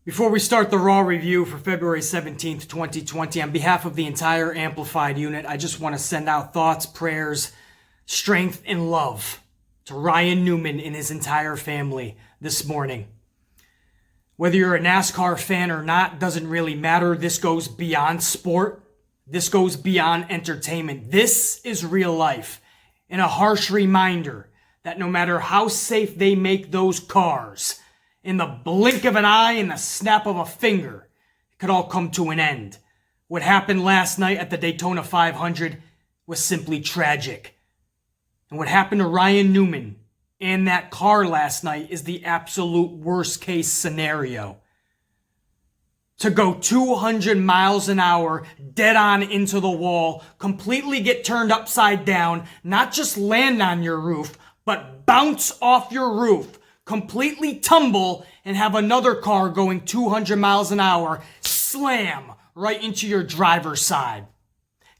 Before we start the Raw review for February 17th, 2020, on behalf of the entire Amplified unit, I just want to send out thoughts, prayers, strength, and love to Ryan Newman and his entire family this morning. Whether you're a NASCAR fan or not, doesn't really matter. This goes beyond sport. This goes beyond entertainment. This is real life, and a harsh reminder that no matter how safe they make those cars, in the blink of an eye and the snap of a finger, it could all come to an end. What happened last night at the Daytona 500 was simply tragic. And what happened to Ryan Newman and that car last night is the absolute worst case scenario. To go 200 miles an hour dead on into the wall, completely get turned upside down, not just land on your roof, but bounce off your roof, completely tumble, and have another car going 200 miles an hour slam right into your driver's side.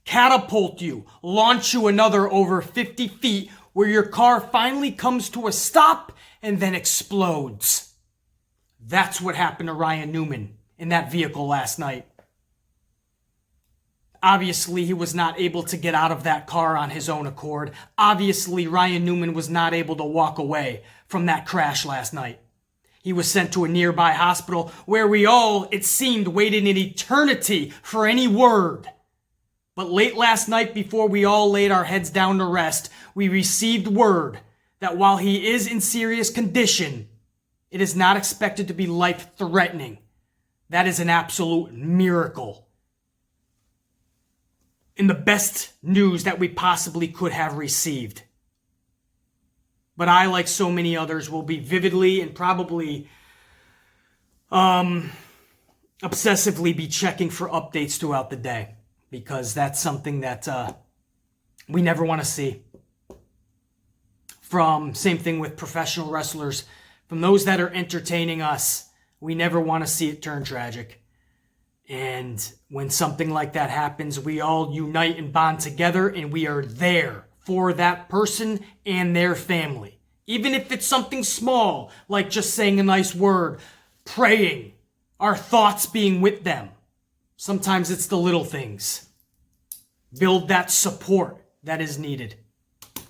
Catapult you, launch you another over 50 feet where your car finally comes to a stop and then explodes. That's what happened to Ryan Newman in that vehicle last night. Obviously, he was not able to get out of that car on his own accord. Obviously, Ryan Newman was not able to walk away from that crash last night. He was sent to a nearby hospital where we all, it seemed, waited an eternity for any word. But late last night, before we all laid our heads down to rest, we received word that while he is in serious condition, it is not expected to be life-threatening. That is an absolute miracle. In the best news that we possibly could have received. But I, like so many others, will be vividly and probably obsessively be checking for updates throughout the day, because that's something that we never want to see. Same thing with professional wrestlers, from those that are entertaining us, we never want to see it turn tragic. And when something like that happens, we all unite and bond together, and we are there for that person and their family. Even if it's something small, like just saying a nice word, praying, our thoughts being with them. Sometimes it's the little things. Build that support that is needed.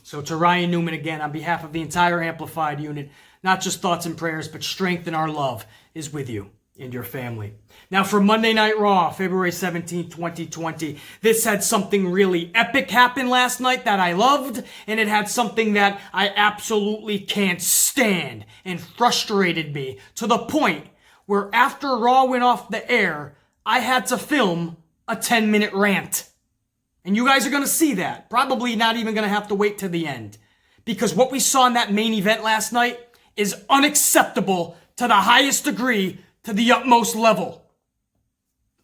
So to Ryan Newman again, on behalf of the entire Amplified unit, not just thoughts and prayers, but strength and our love is with you and your family. Now for Monday Night Raw, February 17th, 2020, this had something really epic happen last night that I loved, and it had something that I absolutely can't stand and frustrated me to the point where after Raw went off the air, I had to film a 10-minute rant. And you guys are going to see that. Probably not even going to have to wait to the end. Because what we saw in that main event last night is unacceptable to the highest degree, to the utmost level.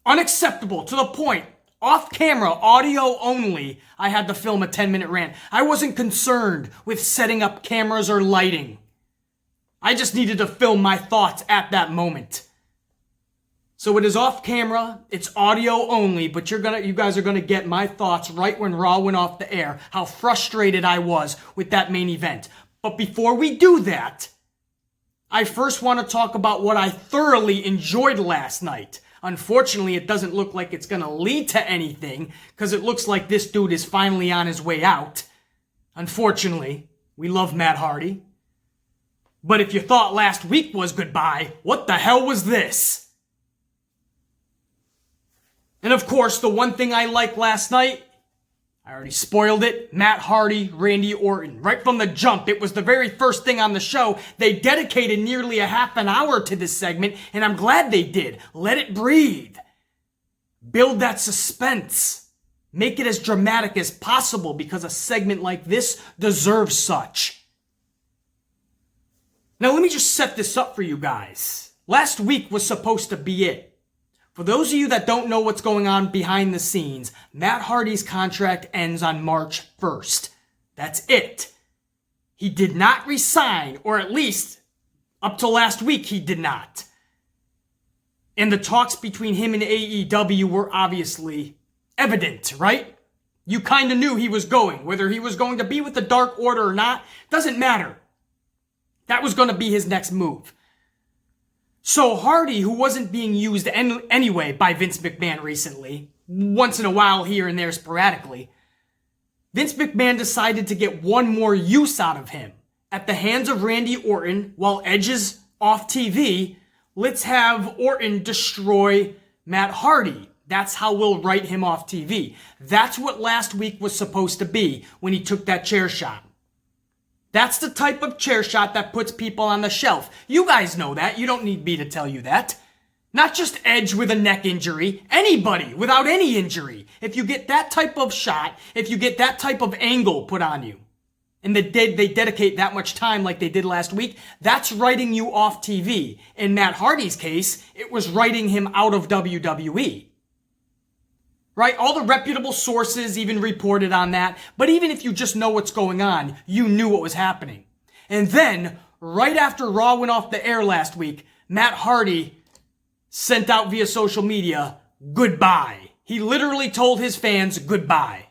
Unacceptable to the point, off camera, audio only, I had to film a 10-minute rant. I wasn't concerned with setting up cameras or lighting. I just needed to film my thoughts at that moment. So it is off camera, it's audio only, but you guys are gonna get my thoughts right when Raw went off the air, how frustrated I was with that main event. But before we do that, I first want to talk about what I thoroughly enjoyed last night. Unfortunately, it doesn't look like it's going to lead to anything, because it looks like this dude is finally on his way out. Unfortunately, we love Matt Hardy. But if you thought last week was goodbye, what the hell was this? And of course, the one thing I liked last night, I already spoiled it, Matt Hardy, Randy Orton. Right from the jump, it was the very first thing on the show. They dedicated nearly a half an hour to this segment, and I'm glad they did. Let it breathe. Build that suspense. Make it as dramatic as possible, because a segment like this deserves such. Now let me just set this up for you guys. Last week was supposed to be it. For those of you that don't know what's going on behind the scenes, Matt Hardy's contract ends on March 1st. That's it. He did not resign, or at least up till last week he did not. And the talks between him and AEW were obviously evident, right? You kind of knew he was going. Whether he was going to be with the Dark Order or not, doesn't matter. That was going to be his next move. So Hardy, who wasn't being used anyway by Vince McMahon recently, once in a while here and there sporadically, Vince McMahon decided to get one more use out of him. At the hands of Randy Orton, while Edge is off TV, let's have Orton destroy Matt Hardy. That's how we'll write him off TV. That's what last week was supposed to be when he took that chair shot. That's the type of chair shot that puts people on the shelf. You guys know that. You don't need me to tell you that. Not just Edge with a neck injury. Anybody without any injury. If you get that type of shot, if you get that type of angle put on you, and they dedicate that much time like they did last week, that's writing you off TV. In Matt Hardy's case, it was writing him out of WWE. Right? All the reputable sources even reported on that. But even if you just know what's going on, you knew what was happening. And then, right after Raw went off the air last week, Matt Hardy sent out via social media, goodbye. He literally told his fans goodbye.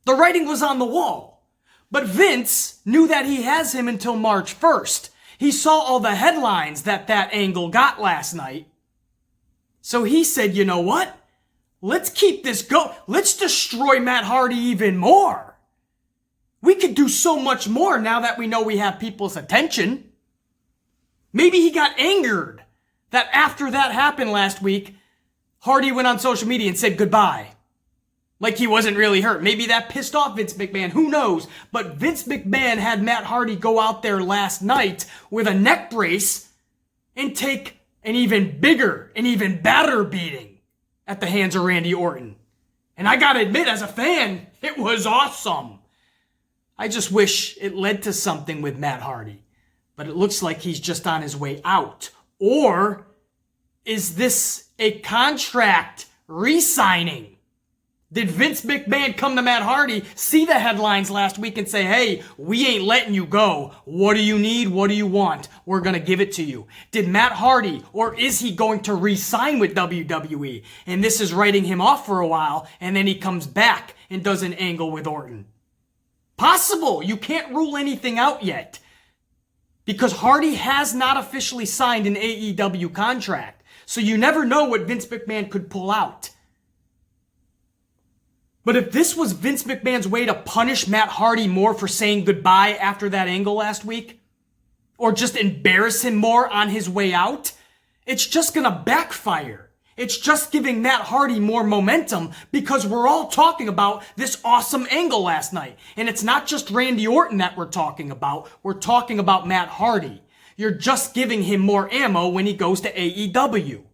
The writing was on the wall. But Vince knew that he has him until March 1st. He saw all the headlines that angle got last night. So he said, you know what? Let's keep this going. Let's destroy Matt Hardy even more. We could do so much more now that we know we have people's attention. Maybe he got angered that after that happened last week, Hardy went on social media and said goodbye. Like he wasn't really hurt. Maybe that pissed off Vince McMahon. Who knows? But Vince McMahon had Matt Hardy go out there last night with a neck brace and take an even bigger, an even badder beating at the hands of Randy Orton. And I gotta admit, as a fan, it was awesome. I just wish it led to something with Matt Hardy. But it looks like he's just on his way out. Or is this a contract re-signing? Did Vince McMahon come to Matt Hardy, see the headlines last week and say, hey, we ain't letting you go. What do you need? What do you want? We're going to give it to you. Did Matt Hardy, or is he going to re-sign with WWE? And this is writing him off for a while, and then he comes back and does an angle with Orton. Possible. You can't rule anything out yet. Because Hardy has not officially signed an AEW contract. So you never know what Vince McMahon could pull out. But if this was Vince McMahon's way to punish Matt Hardy more for saying goodbye after that angle last week, or just embarrass him more on his way out, it's just gonna backfire. It's just giving Matt Hardy more momentum because we're all talking about this awesome angle last night. And it's not just Randy Orton that we're talking about Matt Hardy. You're just giving him more ammo when he goes to AEW.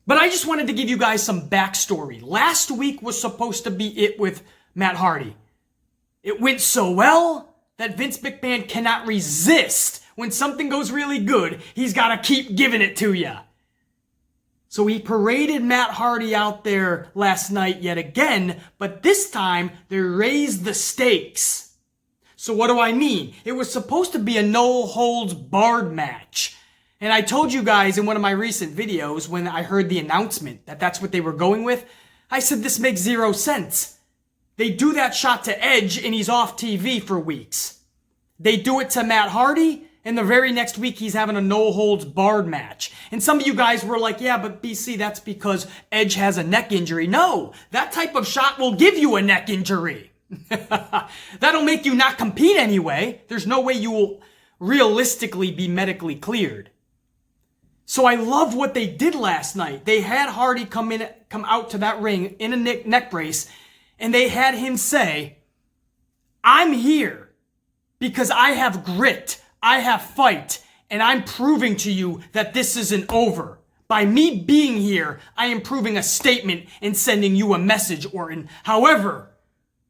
But I just wanted to give you guys some backstory. Last week was supposed to be it with Matt Hardy. It went so well that Vince McMahon cannot resist. When something goes really good, he's got to keep giving it to you. So he paraded Matt Hardy out there last night yet again, but this time they raised the stakes. So what do I mean? It was supposed to be a no-holds-barred match. And I told you guys in one of my recent videos when I heard the announcement that that's what they were going with, I said this makes zero sense. They do that shot to Edge and he's off TV for weeks. They do it to Matt Hardy and the very next week he's having a no-holds-barred match. And some of you guys were like, yeah, but BC, that's because Edge has a neck injury. No, that type of shot will give you a neck injury. That'll make you not compete anyway. There's no way you will realistically be medically cleared. So I love what they did last night. They had Hardy come out to that ring in a neck brace, and they had him say, I'm here because I have grit, I have fight, and I'm proving to you that this isn't over. By me being here, I am proving a statement and sending you a message, Orton. However,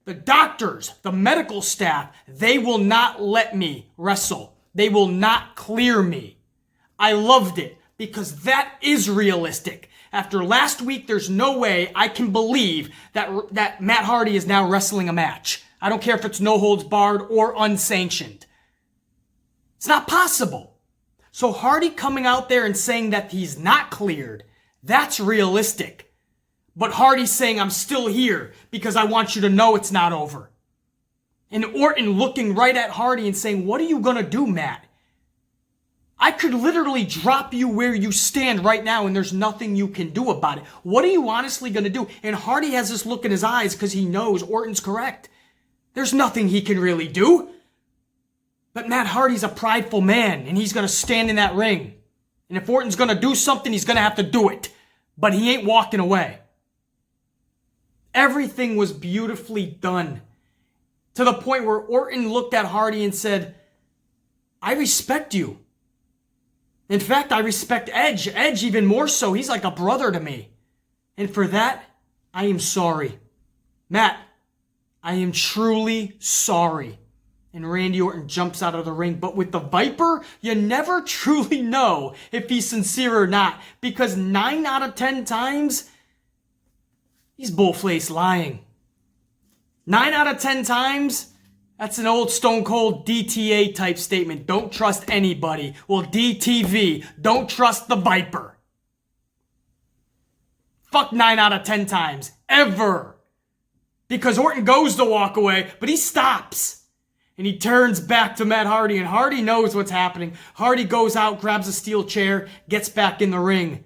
the doctors, the medical staff, they will not let me wrestle. They will not clear me. I loved it. Because that is realistic. After last week, there's no way I can believe that Matt Hardy is now wrestling a match. I don't care if it's no holds barred or unsanctioned. It's not possible. So Hardy coming out there and saying that he's not cleared, that's realistic. But Hardy saying I'm still here because I want you to know it's not over. And Orton looking right at Hardy and saying, what are you going to do, Matt? I could literally drop you where you stand right now and there's nothing you can do about it. What are you honestly going to do? And Hardy has this look in his eyes because he knows Orton's correct. There's nothing he can really do. But Matt Hardy's a prideful man and he's going to stand in that ring. And if Orton's going to do something, he's going to have to do it. But he ain't walking away. Everything was beautifully done. To the point where Orton looked at Hardy and said, I respect you. In fact, I respect Edge. Edge even more so. He's like a brother to me. And for that, I am sorry. Matt, I am truly sorry. And Randy Orton jumps out of the ring. But with the Viper, you never truly know if he's sincere or not. Because 9 out of 10 times, he's bull-faced lying. 9 out of 10 times, that's an old Stone Cold DTA type statement. Don't trust anybody. Well, DTV, don't trust the Viper. Fuck 9 out of 10 times. Ever. Because Orton goes to walk away, but he stops. And he turns back to Matt Hardy, and Hardy knows what's happening. Hardy goes out, grabs a steel chair, gets back in the ring.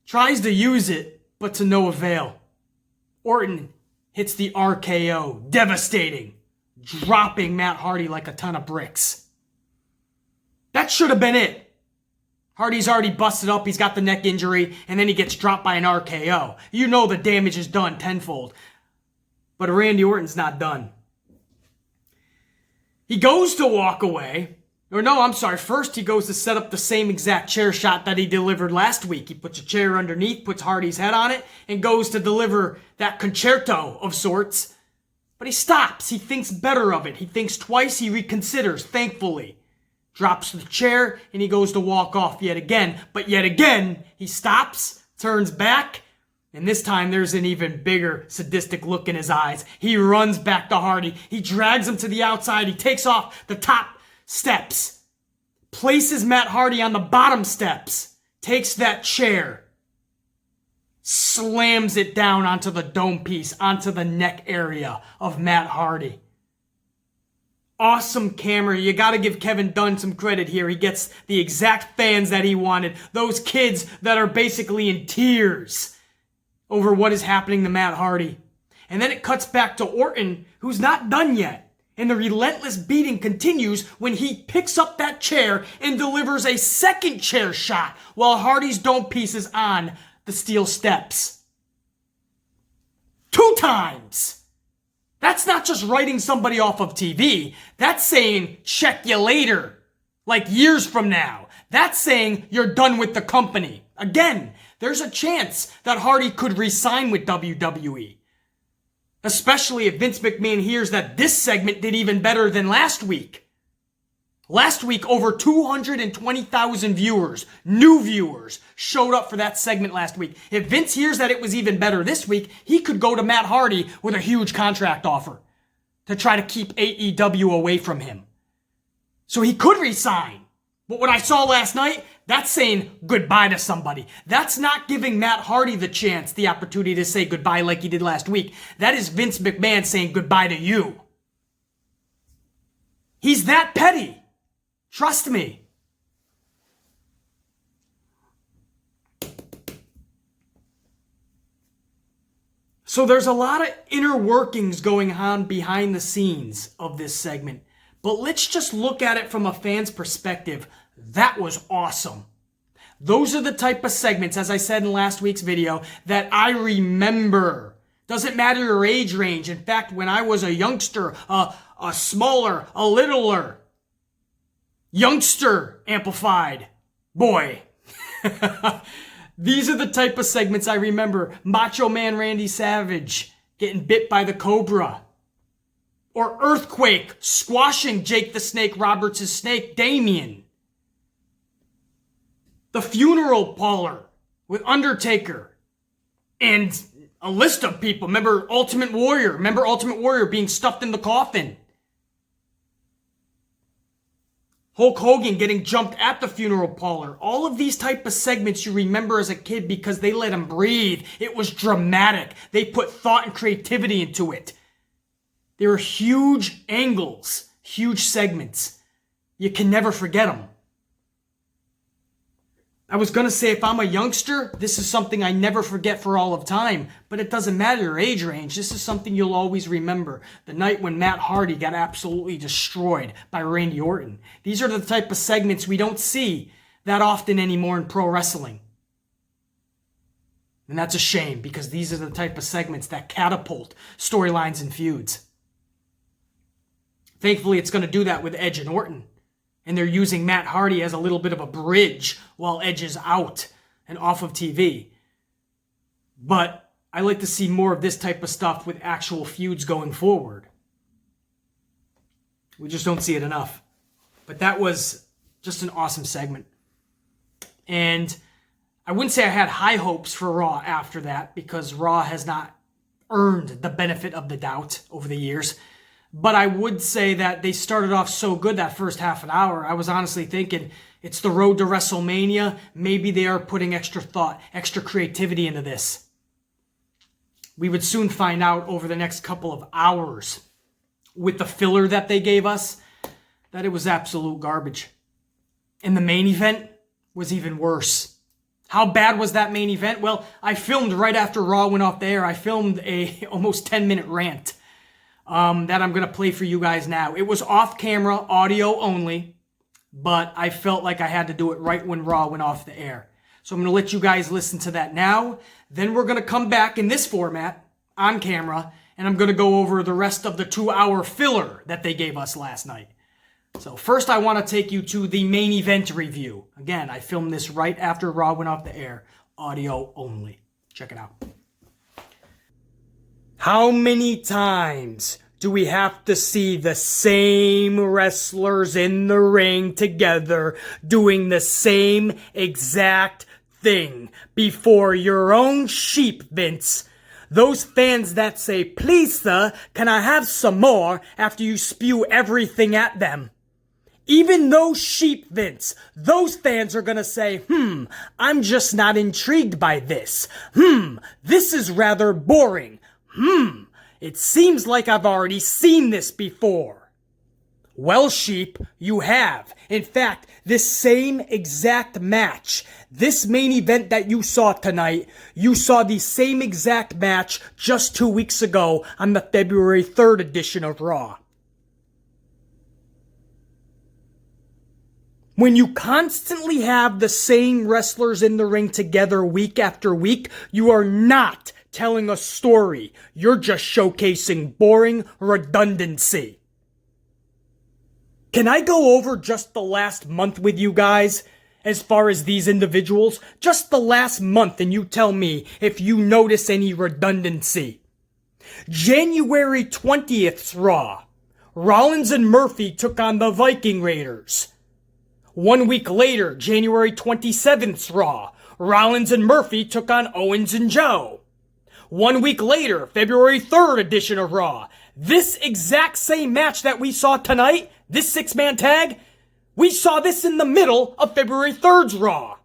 Tries to use it, but to no avail. Orton hits the RKO. Devastating. Dropping Matt Hardy like a ton of bricks. That should have been it. Hardy's already busted up. He's got the neck injury. And then he gets dropped by an RKO. You know the damage is done tenfold. But Randy Orton's not done. He goes to walk away. Or no, I'm sorry. First, he goes to set up the same exact chair shot that he delivered last week. He puts a chair underneath, puts Hardy's head on it, and goes to deliver that concerto of sorts. But he stops. He thinks better of it. He thinks twice. He reconsiders, thankfully. Drops the chair, and he goes to walk off yet again. But yet again, he stops, turns back, and this time there's an even bigger sadistic look in his eyes. He runs back to Hardy. He drags him to the outside. He takes off the top steps, places Matt Hardy on the bottom steps, takes that chair, slams it down onto the dome piece, onto the neck area of Matt Hardy. Awesome camera. You got to give Kevin Dunn some credit here. He gets the exact fans that he wanted. Those kids that are basically in tears over what is happening to Matt Hardy. And then it cuts back to Orton, who's not done yet. And the relentless beating continues when he picks up that chair and delivers a second chair shot while Hardy's dome piece is on the steel steps. 2 times! That's not just writing somebody off of TV. That's saying, check you later. Like years from now. That's saying you're done with the company. Again, there's a chance that Hardy could re-sign with WWE. Especially if Vince McMahon hears that this segment did even better than last week. Last week, over 220,000 viewers, new viewers, showed up for that segment last week. If Vince hears that it was even better this week, he could go to Matt Hardy with a huge contract offer to try to keep AEW away from him. So he could resign. But what I saw last night, that's saying goodbye to somebody. That's not giving Matt Hardy the opportunity to say goodbye like he did last week. That is Vince McMahon saying goodbye to you. He's that petty. Trust me. So there's a lot of inner workings going on behind the scenes of this segment. But let's just look at it from a fan's perspective. That was awesome. Those are the type of segments, as I said in last week's video, that I remember. Doesn't matter your age range. In fact, when I was a youngster, a smaller, a littler, youngster amplified boy. These are the type of segments I remember. Macho Man Randy Savage getting bit by the Cobra. Or Earthquake squashing Jake the Snake Roberts' snake, Damien. The funeral parlor with Undertaker. And a list of people. Remember Ultimate Warrior? Remember Ultimate Warrior being stuffed in the coffin? Hulk Hogan getting jumped at the funeral parlor. All of these type of segments you remember as a kid because they let him breathe. It was dramatic. They put thought and creativity into it. They were huge angles, huge segments. You can never forget them. I was going to say if I'm a youngster, this is something I never forget for all of time, but it doesn't matter your age range. This is something you'll always remember. The night when Matt Hardy got absolutely destroyed by Randy Orton. These are the type of segments we don't see that often anymore in pro wrestling. And that's a shame, because these are the type of segments that catapult storylines and feuds. Thankfully, it's going to do that with Edge and Orton. And they're using Matt Hardy as a little bit of a bridge while Edge is out and off of TV. But I like to see more of this type of stuff with actual feuds going forward. We just don't see it enough. But that was just an awesome segment. And I wouldn't say I had high hopes for Raw after that, because Raw has not earned the benefit of the doubt over the years. But I would say that they started off so good that first half an hour. I was honestly thinking it's the road to WrestleMania. Maybe they are putting extra thought, extra creativity into this. We would soon find out over the next couple of hours with the filler that they gave us that it was absolute garbage. And the main event was even worse. How bad was that main event? Well, I filmed right after Raw went off the air. I filmed a almost 10-minute rant that I'm going to play for you guys now. It was off camera, audio only, but I felt like I had to do it right when Raw went off the air. So I'm going to let you guys listen to that now. Then we're going to come back in this format on camera, and I'm going to go over the rest of the 2-hour filler that they gave us last night. So first I want to take you to the main event review. Again, I filmed this right after Raw went off the air, audio only. Check it out. How many times do we have to see the same wrestlers in the ring together doing the same exact thing before your own sheep, Vince? Those fans that say, "Please, sir, can I have some more?" after you spew everything at them. Even those sheep, Vince, those fans are gonna say, I'm just not intrigued by this. This is rather boring. It seems like I've already seen this before. Well, sheep, you have. In fact, this same exact match, this main event that you saw tonight, you saw the same exact match just 2 weeks ago on the February 3rd edition of Raw. When you constantly have the same wrestlers in the ring together week after week, you are not telling a story. You're just showcasing boring redundancy. Can I go over just the last month with you guys? As far as these individuals, just the last month, and you tell me if you notice any redundancy. January 20th's Raw. Rollins and Murphy took on the Viking Raiders. 1 week later, January 27th's Raw. Rollins and Murphy took on Owens and Joe. 1 week later, February 3rd edition of Raw. This exact same match that we saw tonight, this 6-man tag, we saw this in the middle of February 3rd's Raw.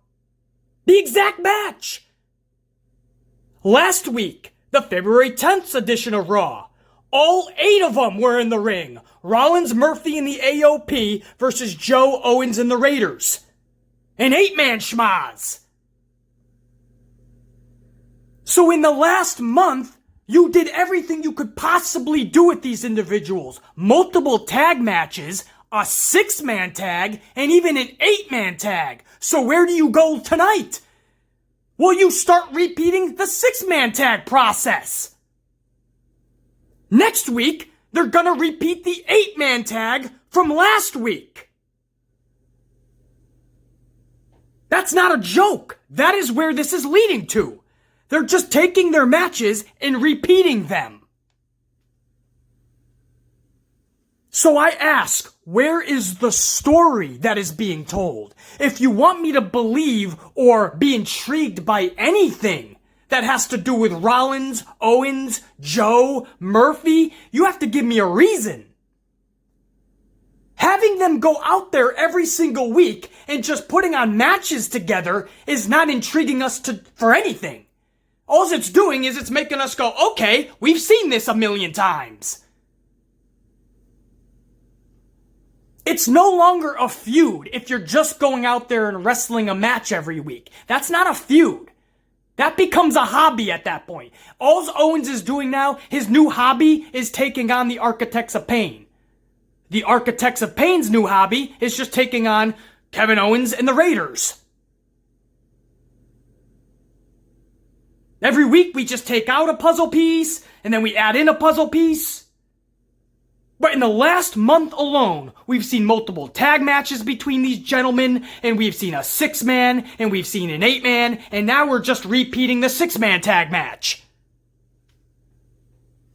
The exact match. Last week, the February 10th edition of Raw. All 8 of them were in the ring. Rollins, Murphy, and the AOP versus Joe, Owens, and the Raiders. An 8-man schmaz. So in the last month, you did everything you could possibly do with these individuals. Multiple tag matches, a 6-man tag, and even an 8-man tag. So where do you go tonight? Well, you start repeating the 6-man tag process. Next week, they're gonna repeat the 8-man tag from last week. That's not a joke. That is where this is leading to. They're just taking their matches and repeating them. So I ask, where is the story that is being told? If you want me to believe or be intrigued by anything that has to do with Rollins, Owens, Joe, Murphy, you have to give me a reason. Having them go out there every single week and just putting on matches together is not intriguing us for anything. All it's doing is it's making us go, okay, we've seen this a million times. It's no longer a feud if you're just going out there and wrestling a match every week. That's not a feud. That becomes a hobby at that point. All Owens is doing now, his new hobby is taking on the Architects of Pain. The Architects of Pain's new hobby is just taking on Kevin Owens and the Raiders. Every week we just take out a puzzle piece, and then we add in a puzzle piece. But in the last month alone, we've seen multiple tag matches between these gentlemen, and we've seen a 6-man, and we've seen an 8-man, and now we're just repeating the 6-man tag match.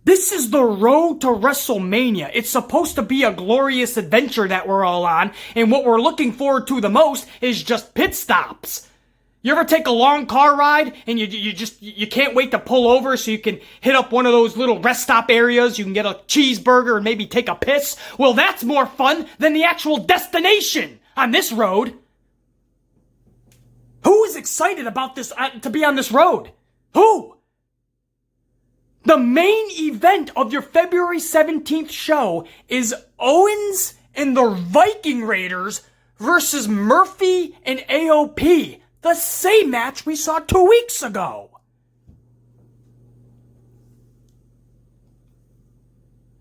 This is the road to WrestleMania. It's supposed to be a glorious adventure that we're all on, and what we're looking forward to the most is just pit stops. You ever take a long car ride and you can't wait to pull over so you can hit up one of those little rest stop areas, you can get a cheeseburger and maybe take a piss? Well, that's more fun than the actual destination on this road. Who is excited about this, to be on this road? Who? The main event of your February 17th show is Owens and the Viking Raiders versus Murphy and AOP. The same match we saw 2 weeks ago.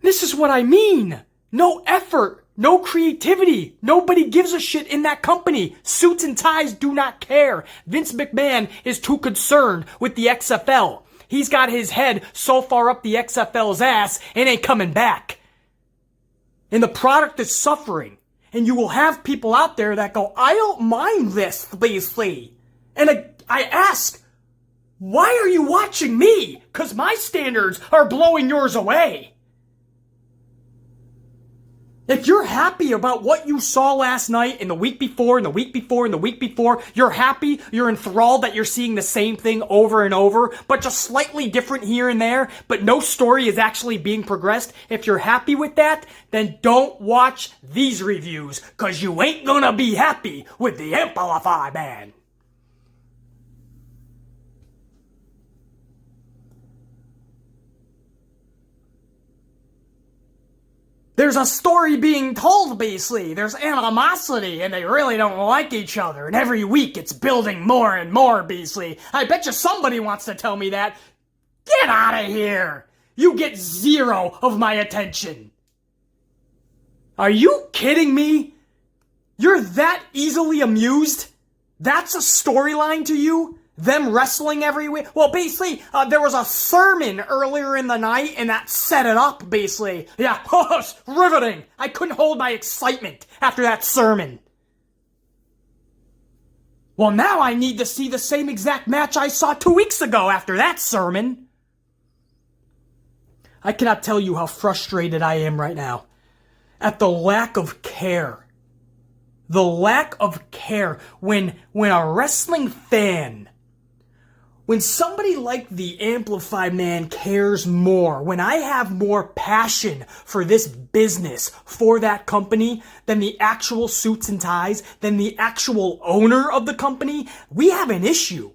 This is what I mean. No effort, no creativity. Nobody gives a shit in that company. Suits and ties do not care. Vince McMahon is too concerned with the XFL. He's got his head so far up the XFL's ass, it ain't coming back. And the product is suffering. And you will have people out there that go, I don't mind this, Beasley. And I ask, why are you watching me? Because my standards are blowing yours away. If you're happy about what you saw last night and the week before and the week before and the week before, you're happy, you're enthralled that you're seeing the same thing over and over, but just slightly different here and there, but no story is actually being progressed. If you're happy with that, then don't watch these reviews, because you ain't gonna be happy with the Amplify Man. There's a story being told, Beasley. There's animosity, and they really don't like each other. And every week it's building more and more, Beasley. I bet you somebody wants to tell me that. Get out of here! You get 0 of my attention. Are you kidding me? You're that easily amused? That's a storyline to you? Them wrestling every week? Well, basically, there was a sermon earlier in the night, and that set it up, basically. Yeah, riveting. I couldn't hold my excitement after that sermon. Well, now I need to see the same exact match I saw 2 weeks ago after that sermon. I cannot tell you how frustrated I am right now at the lack of care. The lack of care when a wrestling fan, when somebody like the Amplify Man cares more, when I have more passion for this business, for that company, than the actual suits and ties, than the actual owner of the company, we have an issue.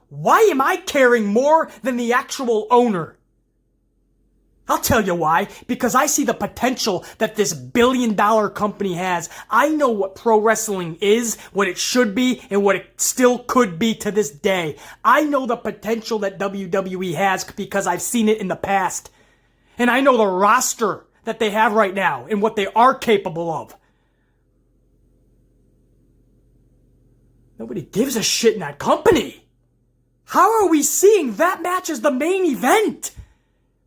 Why am I caring more than the actual owner? I'll tell you why. Because I see the potential that this billion-dollar company has. I know what pro wrestling is, what it should be, and what it still could be to this day. I know the potential that WWE has because I've seen it in the past. And I know the roster that they have right now and what they are capable of. Nobody gives a shit in that company. How are we seeing that match as the main event?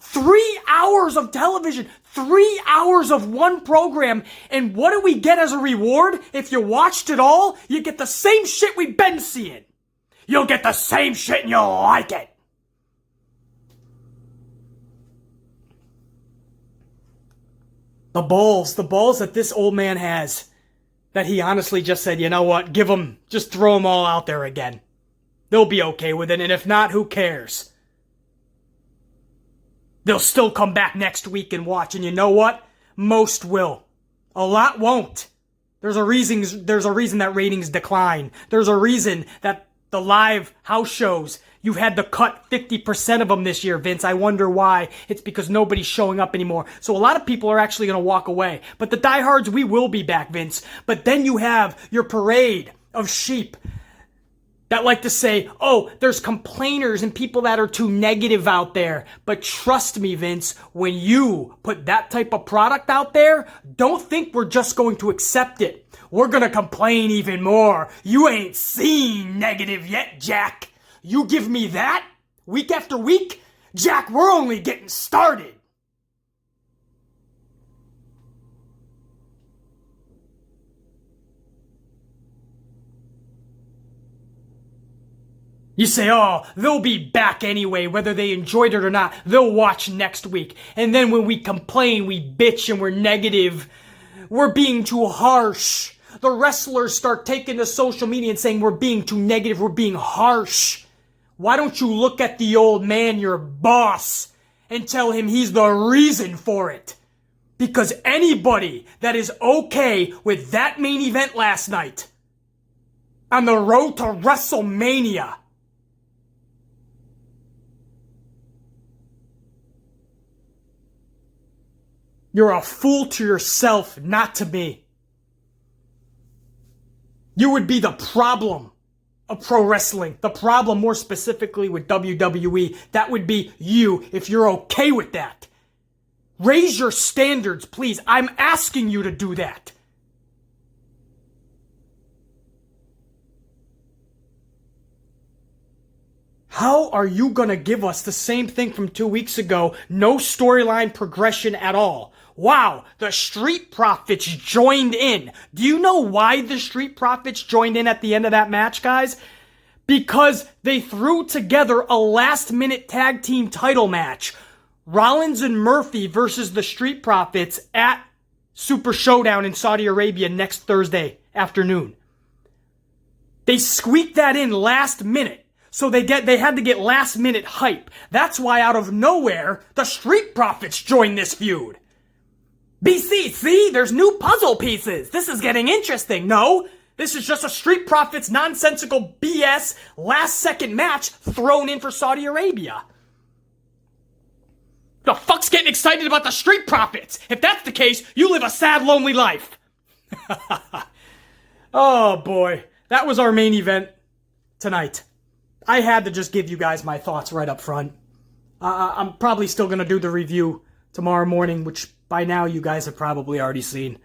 3 hours of television, 3 hours of one program, and what do we get as a reward? If you watched it all, you get the same shit we've been seeing. You'll get the same shit and you'll like it. The balls that this old man has, that he honestly just said, you know what, just throw them all out there again. They'll be okay with it, and if not, who cares? They'll still come back next week and watch, and you know what? Most will. A lot won't. There's a reason that ratings decline. There's a reason that the live house shows. You've had to cut 50% of them this year, Vince. I wonder why. It's because nobody's showing up anymore. So a lot of people are actually going to walk away. But the diehards, we will be back, Vince. But then you have your parade of sheep that like to say, oh, there's complainers and people that are too negative out there. But trust me, Vince, when you put that type of product out there, don't think we're just going to accept it. We're going to complain even more. You ain't seen negative yet, Jack. You give me that week after week? Jack, we're only getting started. You say, oh, they'll be back anyway, whether they enjoyed it or not. They'll watch next week. And then when we complain, we bitch and we're negative. We're being too harsh. The wrestlers start taking to social media and saying we're being too negative, we're being harsh. Why don't you look at the old man, your boss, and tell him he's the reason for it? Because anybody that is okay with that main event last night on the road to WrestleMania, you're a fool to yourself, not to me. You would be the problem of pro wrestling. The problem, more specifically, with WWE. That would be you, if you're okay with that. Raise your standards, please. I'm asking you to do that. How are you going to give us the same thing from 2 weeks ago? No storyline progression at all. Wow, the Street Profits joined in. Do you know why the Street Profits joined in at the end of that match, guys? Because they threw together a last-minute tag team title match. Rollins and Murphy versus the Street Profits at Super Showdown in Saudi Arabia next Thursday afternoon. They squeaked that in last minute. So they had to get last minute hype. That's why out of nowhere, the Street Profits joined this feud. BC, see? There's new puzzle pieces. This is getting interesting. No, this is just a Street Profits nonsensical BS last second match thrown in for Saudi Arabia. The fuck's getting excited about the Street Profits? If that's the case, you live a sad, lonely life. Oh boy, that was our main event tonight. I had to just give you guys my thoughts right up front. I'm probably still going to do the review tomorrow morning, which by now you guys have probably already seen.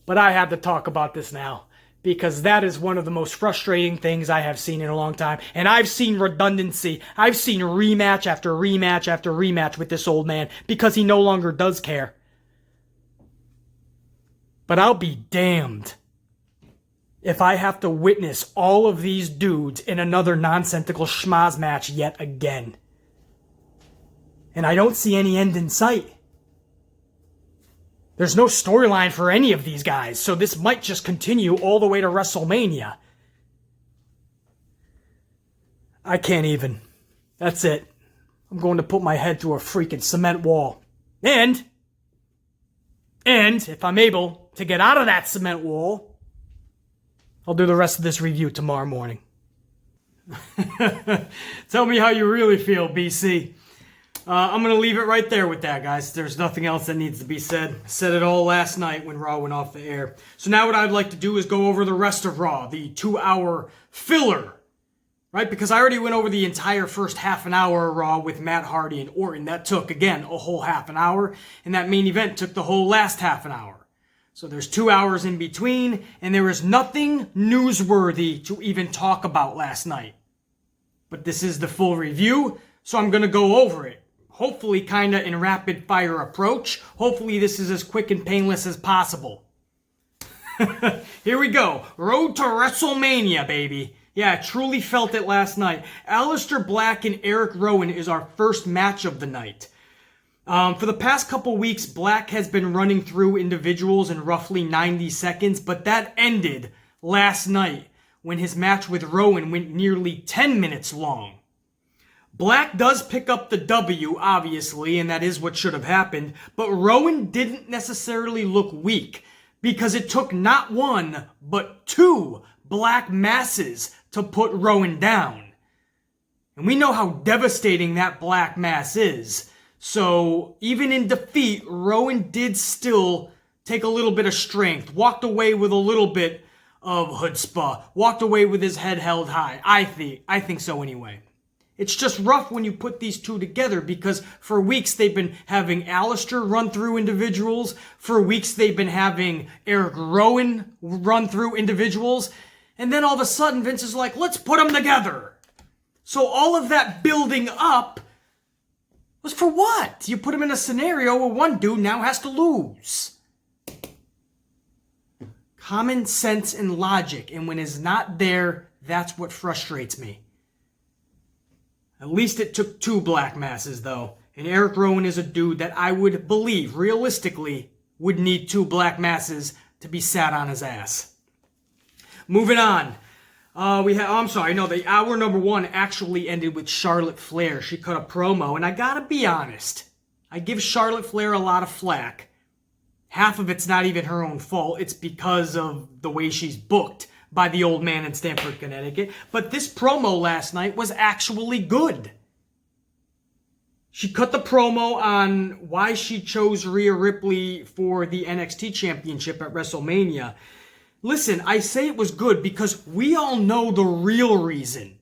But I have to talk about this now, because that is one of the most frustrating things I have seen in a long time. And I've seen redundancy. I've seen rematch after rematch after rematch with this old man, because he no longer does care. But I'll be damned if I have to witness all of these dudes in another nonsensical schmaz match yet again. And I don't see any end in sight. There's no storyline for any of these guys, so this might just continue all the way to WrestleMania. I can't even. That's it. I'm going to put my head through a freaking cement wall. And if I'm able to get out of that cement wall, I'll do the rest of this review tomorrow morning. Tell me how you really feel, BC. I'm going to leave it right there with that, guys. There's nothing else that needs to be said. I said it all last night when Raw went off the air. So now what I'd like to do is go over the rest of Raw, the 2-hour filler, right? Because I already went over the entire first half an hour of Raw with Matt Hardy and Orton. That took, again, a whole half an hour. And that main event took the whole last half an hour. So there's 2 hours in between, and there is nothing newsworthy to even talk about last night. But this is the full review, so I'm going to go over it. Hopefully kind of in rapid fire approach. Hopefully this is as quick and painless as possible. Here we go. Road to WrestleMania, baby. Yeah, I truly felt it last night. Aleister Black and Eric Rowan is our first match of the night. For the past couple weeks, Black has been running through individuals in roughly 90 seconds, but that ended last night when his match with Rowan went nearly 10 minutes long. Black does pick up the W, obviously, and that is what should have happened, but Rowan didn't necessarily look weak, because it took not one, but two Black masses to put Rowan down. And we know how devastating that black mass is. So even in defeat, Rowan did still take a little bit of strength, walked away with a little bit of chutzpah, walked away with his head held high. I think so anyway. It's just rough when you put these two together because for weeks they've been having Aleister run through individuals. For weeks they've been having Eric Rowan run through individuals. And then all of a sudden Vince is like, let's put them together. So all of that building up was for what? You put him in a scenario where one dude now has to lose. Common sense and logic. And when it's not there, that's what frustrates me. At least it took 2 black masses, though. And Eric Rowan is a dude that I would believe, realistically, would need 2 black masses to be sat on his ass. Moving on. The hour number 1 actually ended with Charlotte Flair. She cut a promo, and I gotta be honest. I give Charlotte Flair a lot of flack. Half of it's not even her own fault. It's because of the way she's booked by the old man in Stamford, Connecticut. But this promo last night was actually good. She cut the promo on why she chose Rhea Ripley for the NXT Championship at WrestleMania. Listen, I say it was good because we all know the real reason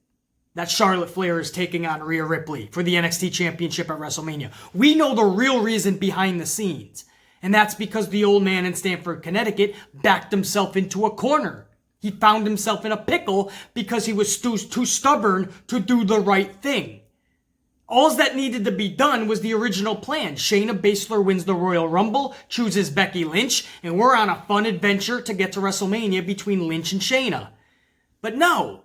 that Charlotte Flair is taking on Rhea Ripley for the NXT Championship at WrestleMania. We know the real reason behind the scenes. And that's because the old man in Stamford, Connecticut backed himself into a corner. He found himself in a pickle because he was too stubborn to do the right thing. All that needed to be done was the original plan. Shayna Baszler wins the Royal Rumble, chooses Becky Lynch, and we're on a fun adventure to get to WrestleMania between Lynch and Shayna. But no,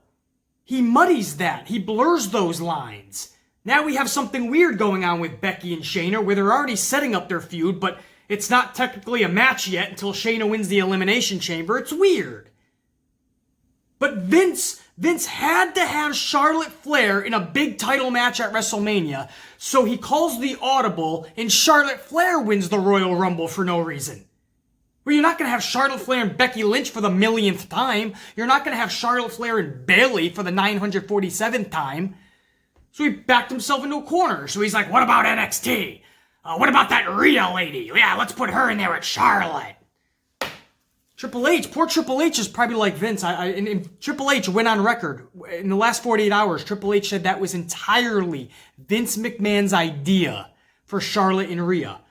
he muddies that. He blurs those lines. Now we have something weird going on with Becky and Shayna where they're already setting up their feud, but it's not technically a match yet until Shayna wins the Elimination Chamber. It's weird. But Vince had to have Charlotte Flair in a big title match at WrestleMania, so he calls the audible and Charlotte Flair wins the Royal Rumble for no reason. Well, you're not going to have Charlotte Flair and Becky Lynch for the millionth time. You're not going to have Charlotte Flair and Bayley for the 947th time. So he backed himself into a corner. So he's like, what about NXT? What about that Rhea lady? Yeah, let's put her in there with Charlotte. Poor Triple H is probably like Vince. And Triple H went on record. In the last 48 hours, Triple H said that was entirely Vince McMahon's idea for Charlotte and Rhea.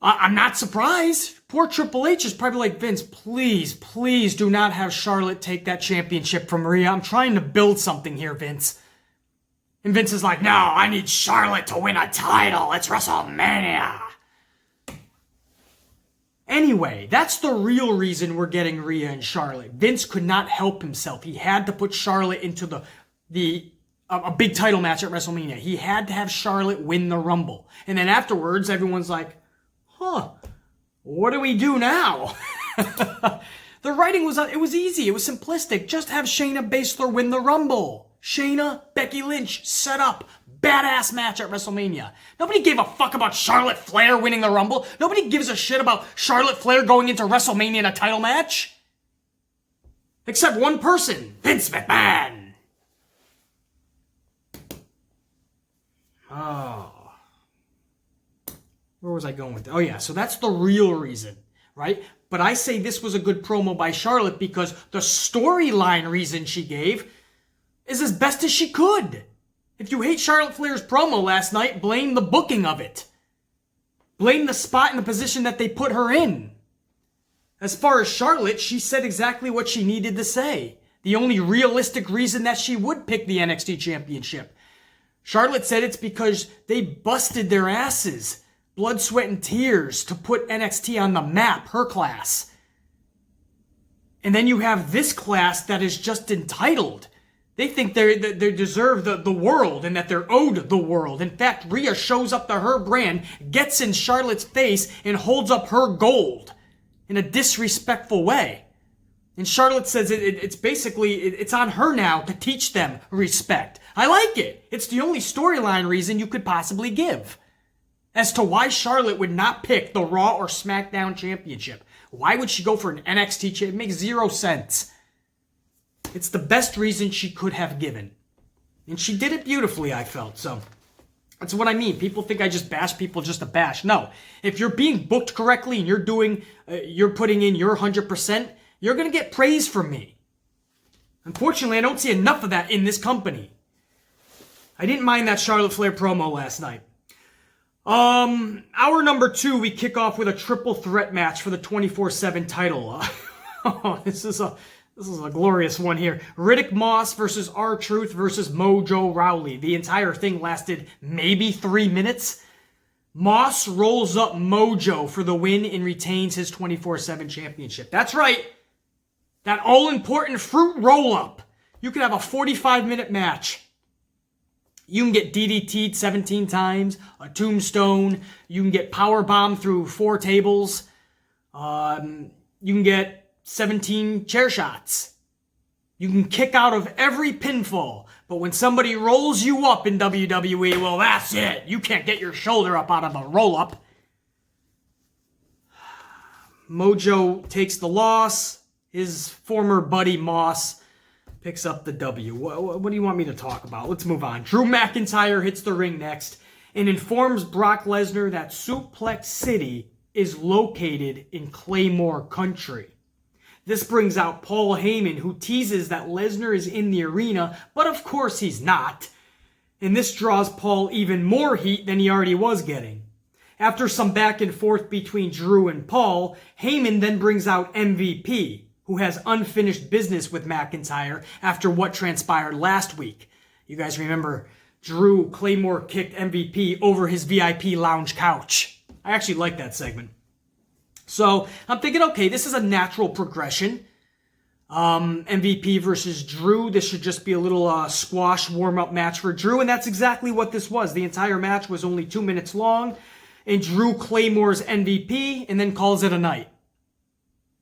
I'm not surprised. Poor Triple H is probably like, Vince, please do not have Charlotte take that championship from Rhea. I'm trying to build something here, Vince. And Vince is like, no, I need Charlotte to win a title. It's WrestleMania. Anyway, that's the real reason we're getting Rhea and Charlotte. Vince could not help himself. He had to put Charlotte into a big title match at WrestleMania. He had to have Charlotte win the Rumble. And then afterwards, everyone's like, what do we do now? The writing was easy. It was simplistic. Just have Shayna Baszler win the Rumble. Shayna, Becky Lynch, set up. Badass match at WrestleMania. Nobody gave a fuck about Charlotte Flair winning the Rumble. Nobody gives a shit about Charlotte Flair going into WrestleMania in a title match. Except one person, Vince McMahon. Oh. Where was I going with that? Oh yeah, so that's the real reason, right? But I say this was a good promo by Charlotte because the storyline reason she gave is as best as she could. If you hate Charlotte Flair's promo last night, blame the booking of it. Blame the spot and the position that they put her in. As far as Charlotte, she said exactly what she needed to say. The only realistic reason that she would pick the NXT Championship. Charlotte said it's because they busted their asses, blood, sweat, and tears to put NXT on the map, her class. And then you have this class that is just entitled. They think they deserve the world and that they're owed the world. In fact, Rhea shows up to her brand, gets in Charlotte's face, and holds up her gold in a disrespectful way. And Charlotte says it's on her now to teach them respect. I like it. It's the only storyline reason you could possibly give as to why Charlotte would not pick the Raw or SmackDown championship. Why would she go for an NXT championship? It makes 0 sense. It's the best reason she could have given. And she did it beautifully, I felt. So that's what I mean. People think I just bash people just to bash. No. If you're being booked correctly and you're putting in your 100%, you're going to get praise from me. Unfortunately, I don't see enough of that in this company. I didn't mind that Charlotte Flair promo last night. Hour number 2, we kick off with a triple threat match for the 24/7 title. This is a glorious one here. Riddick Moss versus R-Truth versus Mojo Rawley. The entire thing lasted maybe 3 minutes. Moss rolls up Mojo for the win and retains his 24/7 championship. That's right. That all-important fruit roll-up. You could have a 45-minute match. You can get DDT'd 17 times, a tombstone. You can get powerbombed through 4 tables. You can get 17 chair shots. You can kick out of every pinfall. But when somebody rolls you up in WWE, well, that's it. You can't get your shoulder up out of a roll-up. Mojo takes the loss. His former buddy Moss picks up the W. What do you want me to talk about? Let's move on. Drew McIntyre hits the ring next and informs Brock Lesnar that Suplex City is located in Claymore Country. This brings out Paul Heyman, who teases that Lesnar is in the arena, but of course he's not. And this draws Paul even more heat than he already was getting. After some back and forth between Drew and Paul, Heyman then brings out MVP, who has unfinished business with McIntyre after what transpired last week. You guys remember Drew Claymore kicked MVP over his VIP lounge couch. I actually like that segment. So I'm thinking, okay, this is a natural progression. MVP versus Drew. This should just be a little squash warm-up match for Drew, and that's exactly what this was. The entire match was only 2 minutes long, and Drew Claymore's MVP and then calls it a night.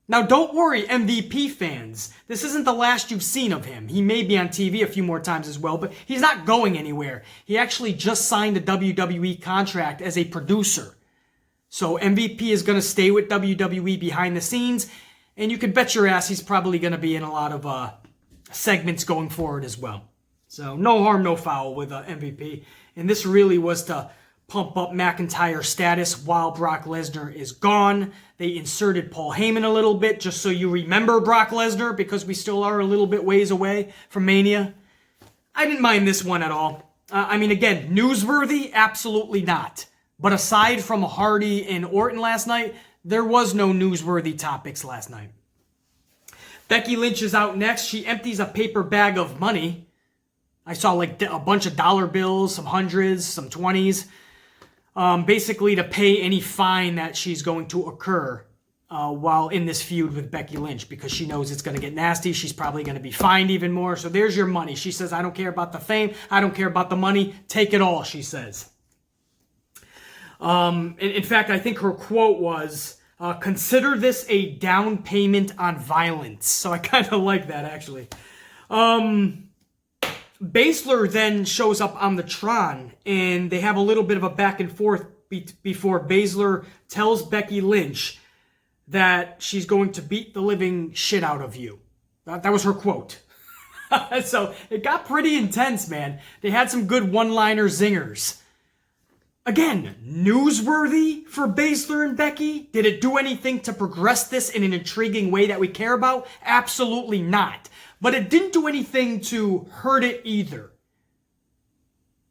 Now, don't worry, MVP fans. This isn't the last you've seen of him. He may be on TV a few more times as well, but he's not going anywhere. He actually just signed a WWE contract as a producer. So MVP is going to stay with WWE behind the scenes, and you can bet your ass he's probably going to be in a lot of segments going forward as well. So no harm, no foul with MVP. And this really was to pump up McIntyre's status while Brock Lesnar is gone. They inserted Paul Heyman a little bit just so you remember Brock Lesnar, because we still are a little bit ways away from Mania. I didn't mind this one at all. Again, newsworthy? Absolutely not. But aside from Hardy and Orton last night, there was no newsworthy topics last night. Becky Lynch is out next. She empties a paper bag of money. I saw like a bunch of dollar bills, some hundreds, some 20s. Basically to pay any fine that she's going to occur while in this feud with Becky Lynch, because she knows it's going to get nasty. She's probably going to be fined even more. So there's your money. She says, I don't care about the fame. I don't care about the money. Take it all, she says. In fact, I think her quote was, consider this a down payment on violence. So I kind of like that, actually. Baszler then shows up on the Tron, and they have a little bit of a back and forth before Baszler tells Becky Lynch that she's going to beat the living shit out of you. That was her quote. So it got pretty intense, man. They had some good one-liner zingers. Again, newsworthy for Baszler and Becky? Did it do anything to progress this in an intriguing way that we care about? Absolutely not. But it didn't do anything to hurt it either.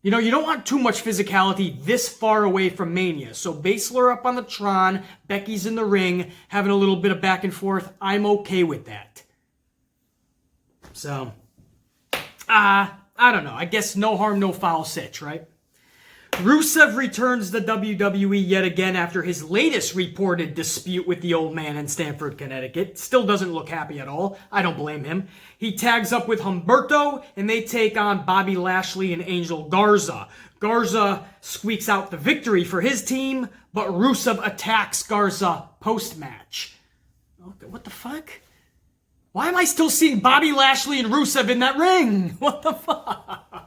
You know, you don't want too much physicality this far away from Mania. So Baszler up on the Tron, Becky's in the ring, having a little bit of back and forth. I'm okay with that. So, I don't know. I guess no harm, no foul sitch, right? Rusev returns to WWE yet again after his latest reported dispute with the old man in Stamford, Connecticut. Still doesn't look happy at all. I don't blame him. He tags up with Humberto, and they take on Bobby Lashley and Angel Garza. Garza squeaks out the victory for his team, but Rusev attacks Garza post-match. Okay, what the fuck? Why am I still seeing Bobby Lashley and Rusev in that ring? What the fuck?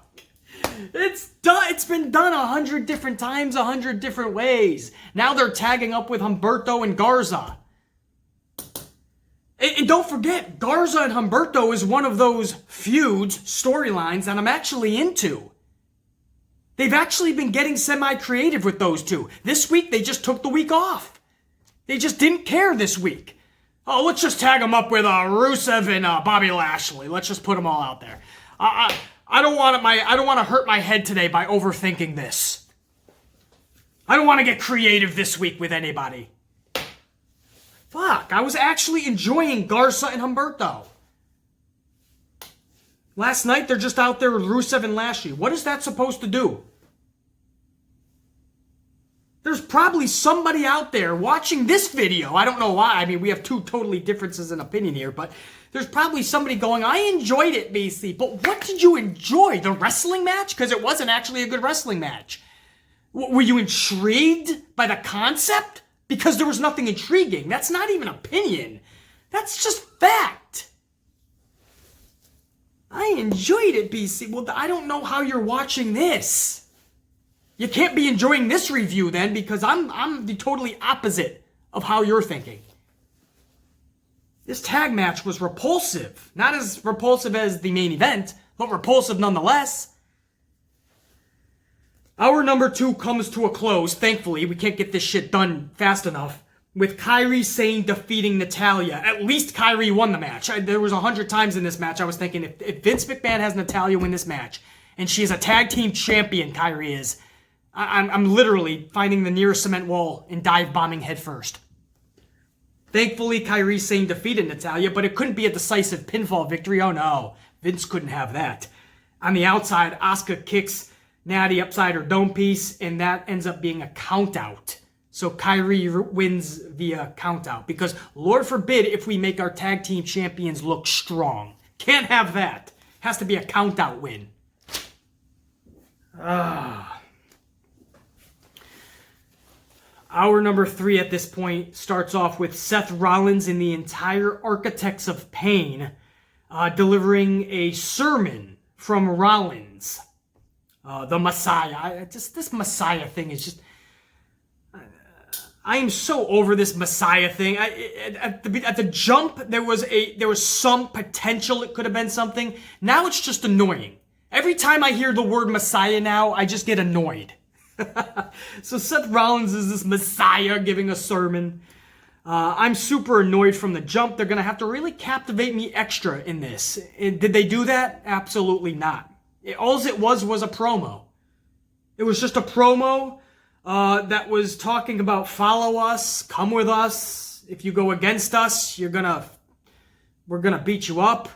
It's done. It's been done 100 different times, 100 different ways. Now they're tagging up with Humberto and Garza. And don't forget, Garza and Humberto is one of those feuds, storylines that I'm actually into. They've actually been getting semi-creative with those two. This week, they just took the week off. They just didn't care this week. Oh, let's just tag them up with Rusev and Bobby Lashley. Let's just put them all out there. I don't want to hurt my head today by overthinking this. I don't want to get creative this week with anybody. Fuck, I was actually enjoying Garza and Humberto. Last night, they're just out there with Rusev and Lashley. What is that supposed to do? There's probably somebody out there watching this video. I don't know why. I mean, we have two totally differences in opinion here, but there's probably somebody going, I enjoyed it, BC. But what did you enjoy? The wrestling match? Because it wasn't actually a good wrestling match. Were you intrigued by the concept? Because there was nothing intriguing. That's not even opinion. That's just fact. I enjoyed it, BC. Well, I don't know how you're watching this. You can't be enjoying this review then, because I'm the totally opposite of how you're thinking. This tag match was repulsive. Not as repulsive as the main event, but repulsive nonetheless. Our number 2 comes to a close, thankfully. We can't get this shit done fast enough. With Kairi Sane defeating Natalya. At least Kairi won the match. There was 100 times in this match I was thinking, if Vince McMahon has Natalya win this match, and she is a tag team champion, Kairi is, I'm literally finding the nearest cement wall and dive bombing headfirst. Thankfully, Kairi Sane defeated Natalya, but it couldn't be a decisive pinfall victory. Oh no, Vince couldn't have that. On the outside, Asuka kicks Natty upside her dome piece, and that ends up being a count out. So Kairi wins via count out, because Lord forbid if we make our tag team champions look strong. Can't have that. Has to be a count out win. Our number 3 at this point starts off with Seth Rollins in the entire Architects of Pain delivering a sermon from Rollins. The Messiah. This Messiah thing is just... I am so over this Messiah thing. At the jump, there was some potential it could have been something. Now it's just annoying. Every time I hear the word Messiah now, I just get annoyed. So Seth Rollins is this Messiah giving a sermon. I'm super annoyed from the jump. They're going to have to really captivate me extra in this. Did they do that? Absolutely not. All it was a promo. It was just a promo that was talking about follow us, come with us. If you go against us, we're gonna beat you up.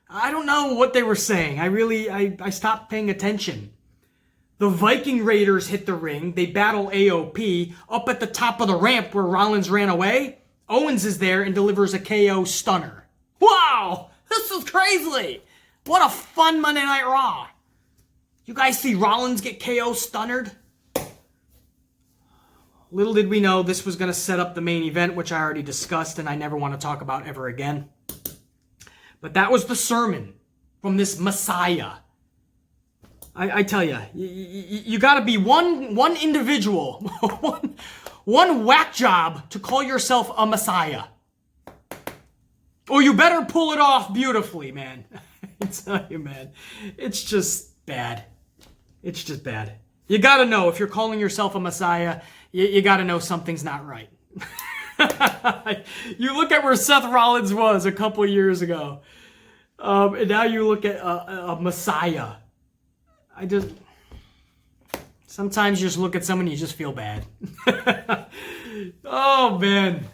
I don't know what they were saying. I stopped paying attention. The Viking Raiders hit the ring. They battle AOP. Up at the top of the ramp where Rollins ran away, Owens is there and delivers a KO stunner. Wow! This is crazy! What a fun Monday Night Raw. You guys see Rollins get KO stunnered? Little did we know this was going to set up the main event, which I already discussed and I never want to talk about ever again. But that was the sermon from this Messiah. I tell you, you got to be one individual, one whack job to call yourself a Messiah. Or you better pull it off beautifully, man. I tell you, man, it's just bad. It's just bad. You got to know, if you're calling yourself a Messiah, you got to know something's not right. You look at where Seth Rollins was a couple of years ago, and now you look at a Messiah. Sometimes you just look at someone and you just feel bad. Oh, man.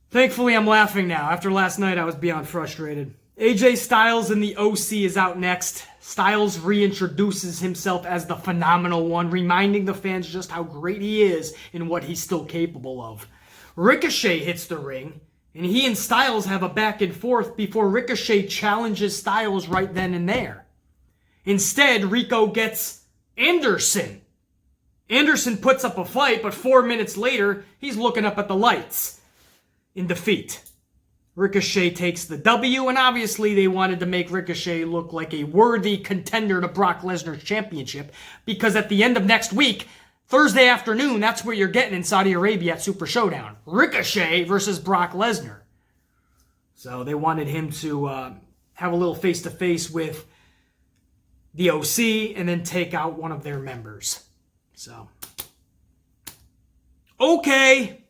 Thankfully, I'm laughing now. After last night, I was beyond frustrated. AJ Styles in the OC is out next. Styles reintroduces himself as the Phenomenal One, reminding the fans just how great he is and what he's still capable of. Ricochet hits the ring, and he and Styles have a back and forth before Ricochet challenges Styles right then and there. Instead, Rico gets Anderson. Anderson puts up a fight, but 4 minutes later, he's looking up at the lights in defeat. Ricochet takes the W, and obviously they wanted to make Ricochet look like a worthy contender to Brock Lesnar's championship, because at the end of next week, Thursday afternoon, that's where you're getting in Saudi Arabia at Super Showdown. Ricochet versus Brock Lesnar. So they wanted him to have a little face-to-face with the OC and then take out one of their members. So, okay.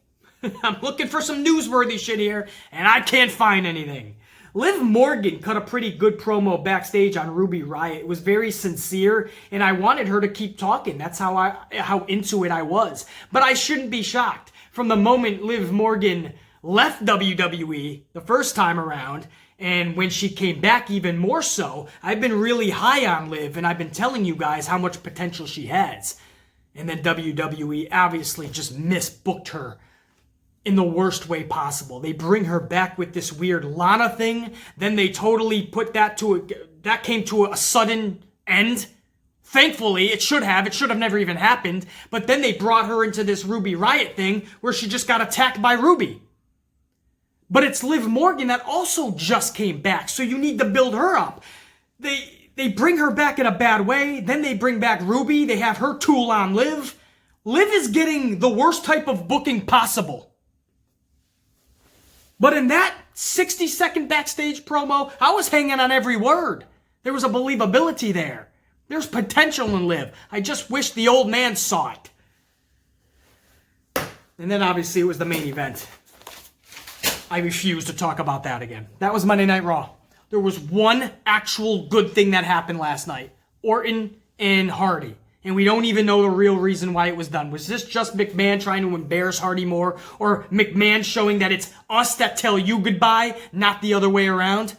I'm looking for some newsworthy shit here, and I can't find anything. Liv Morgan cut a pretty good promo backstage on Ruby Riott. It was very sincere, and I wanted her to keep talking. That's how into it I was. But I shouldn't be shocked. From the moment Liv Morgan left WWE the first time around, and when she came back even more so, I've been really high on Liv, and I've been telling you guys how much potential she has. And then WWE obviously just misbooked her in the worst way possible. They bring her back with this weird Lana thing, then they totally put that came to a sudden end. Thankfully, it should have never even happened, but then they brought her into this Ruby Riott thing where she just got attacked by Ruby. But it's Liv Morgan that also just came back, so you need to build her up. They bring her back in a bad way, then they bring back Ruby, they have her tool on Liv. Liv is getting the worst type of booking possible. But in that 60-second backstage promo, I was hanging on every word. There was a believability there. There's potential in Liv. I just wish the old man saw it. And then obviously it was the main event. I refuse to talk about that again. That was Monday Night Raw. There was one actual good thing that happened last night. Orton and Hardy. And we don't even know the real reason why it was done. Was this just McMahon trying to embarrass Hardy more? Or McMahon showing that it's us that tell you goodbye, not the other way around?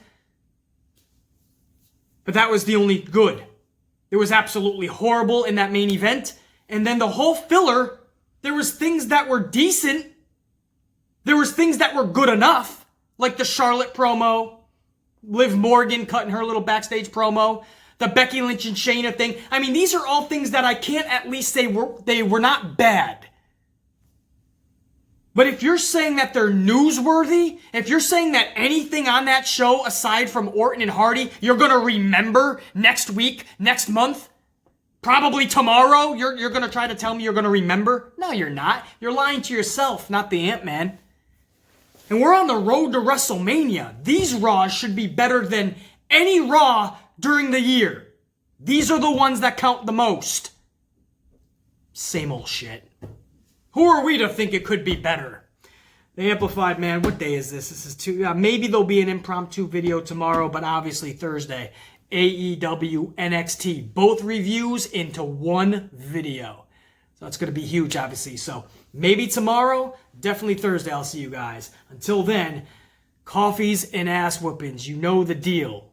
But that was the only good. It was absolutely horrible in that main event. And then the whole filler, there was things that were decent. There was things that were good enough. Like the Charlotte promo. Liv Morgan cutting her little backstage promo. The Becky Lynch and Shayna thing. I mean, these are all things that I can't at least say they were not bad. But if you're saying that they're newsworthy, if you're saying that anything on that show aside from Orton and Hardy, you're going to remember next week, next month, probably tomorrow, you're going to try to tell me you're going to remember? No, you're not. You're lying to yourself, not the Ant-Man. And we're on the road to WrestleMania. These Raws should be better than any Raw during the year. These are the ones that count the most. Same old shit. Who are we to think it could be better? The Amplified, man, what day is this? This is maybe there'll be an impromptu video tomorrow, but obviously Thursday. AEW NXT. Both reviews into one video. So it's going to be huge, obviously. So maybe tomorrow, definitely Thursday, I'll see you guys. Until then, coffees and ass whoopings. You know the deal.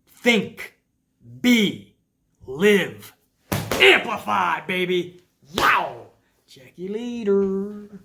Think, be, live, amplify, baby. Yow! Check you later.